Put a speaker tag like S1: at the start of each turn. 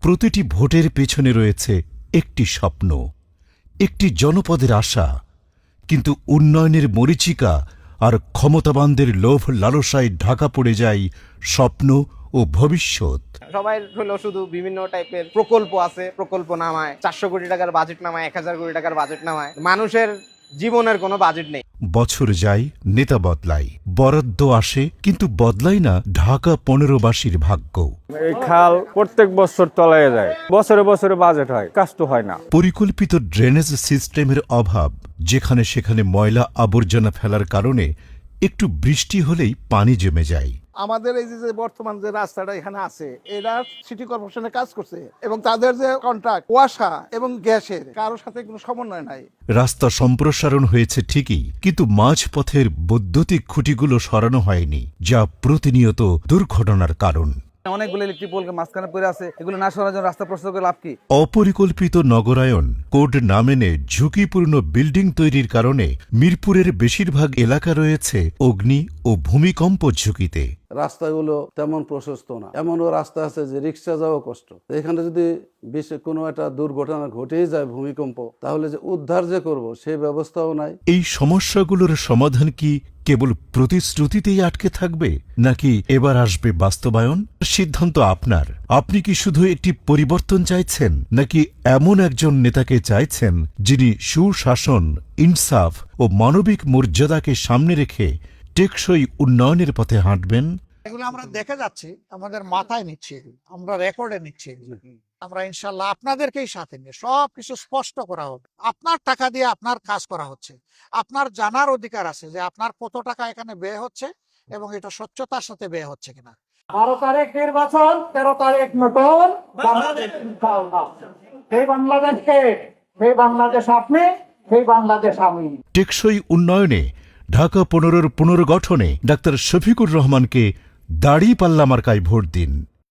S1: প্রতিটি ভোটের পেছনে রয়েছে একটি স্বপ্ন, একটি জনপদের আশা, কিন্তু উন্নয়নের মরীচিকা আর ক্ষমতাবানদের লোভ লালসায় ঢাকা পড়ে যায় স্বপ্ন ও ভবিষ্যৎ।
S2: সবাই হলো শুধু বিভিন্ন টাইপের প্রকল্প আছে, প্রকল্প নামায় 400 কোটি টাকার বাজেট নামায়, 1000 কোটি টাকার বাজেট নামায়, মানুষের জীবনের কোনো বাজেট নেই।
S1: বছর যায়, নেতা বদলায়, বরাদ্দ আসে, কিন্তু বদলায় না ঢাকা 15বাসীর ভাগ্য।
S3: এই খাল প্রত্যেক বছর তলায় যায়, বছরে বছরে বাজেট হয়, কাজ তো হয় না।
S1: পরিকল্পিত ড্রেনেজ সিস্টেমের অভাব, যেখানে সেখানে ময়লা আবর্জনা ফেলার কারণে একটু বৃষ্টি হলেই পানি জমে যায়।
S4: আমাদের এই যে বর্তমান যে রাস্তাটা এখানে আছে, এরা সিটি কর্পোরেশনে কাজ করছে এবং তাদের যে কন্ট্রাক্ট ওয়াসা এবং গ্যাসের কারোর সাথে কোনো সমন্বয় নাই।
S1: রাস্তা সম্প্রসারণ হয়েছে ঠিকই, কিন্তু মাঝপথের বৈদ্যুতিক খুঁটিগুলো সরানো হয়নি, যা প্রতিনিয়ত দুর্ঘটনার কারণ।
S5: অনেকগুলো ইলেকট্রিক পোল মাঝখানে পড়ে আছে, এগুলো না সরানোর জন্য রাস্তা প্রস্তুত করে লাভ কি?
S1: অপরিকল্পিত নগরায়ন, কোড না মেনে ঝুঁকিপূর্ণ বিল্ডিং তৈরির কারণে মিরপুরের বেশিরভাগ এলাকা রয়েছে অগ্নি ও ভূমিকম্প ঝুঁকিতে।
S6: রাস্তাগুলো তেমন প্রশস্ত না, এমনও রাস্তা আছে যে রিক্সা যাওয়া কষ্ট। এখানে যদি কোনো একটা দুর্ঘটনা ঘটেই যায়, ভূমিকম্প, তাহলে যে উদ্ধার যে করব সেই ব্যবস্থাও নাই।
S1: এই সমস্যাগুলোর সমাধান কি কেবল প্রতিশ্রুতিতেই আটকে থাকবে, নাকি এবার আসবে বাস্তবায়ন? সিদ্ধান্ত আপনার। আপনি কি শুধু একটি পরিবর্তন চাইছেন, নাকি এমন একজন নেতাকে চাইছেন যিনি সুশাসন, ইনসাফ ও মানবিক মর্যাদাকে সামনে রেখে টেকসই উন্নয়নের পথে হাঁটবেন?
S7: এগুলো আমরা দেখে যাচ্ছি, আমাদের মাথায় নিচ্ছি, আমরা রেকর্ডে নিচ্ছি। আমরা ইনশাল্লাহ আপনাদেরকেই সাথে নিয়ে সবকিছু স্পষ্ট করা হবে। আপনার টাকা দিয়ে আপনার কাজ করা হচ্ছে, আপনার জানার অধিকার আছে যে আপনার কত টাকা এখানে ব্যয় হচ্ছে এবং এটা স্বচ্ছতার সাথে ব্যয় হচ্ছে কিনা।
S8: 12 তারিখ নির্বাচন, 13 তারিখ নতুন বাংলাদেশ। সেই বাংলাদেশকে, সেই বাংলাদেশ আপনি, সেই বাংলাদেশ আমি।
S1: টেকসই উন্নয়নে ঢাকা 15-র পুনর্গঠনে ডাক্তার শফিকুর রহমানকে দাঁড়িপাল্লা মার্কায় ভোট দিন।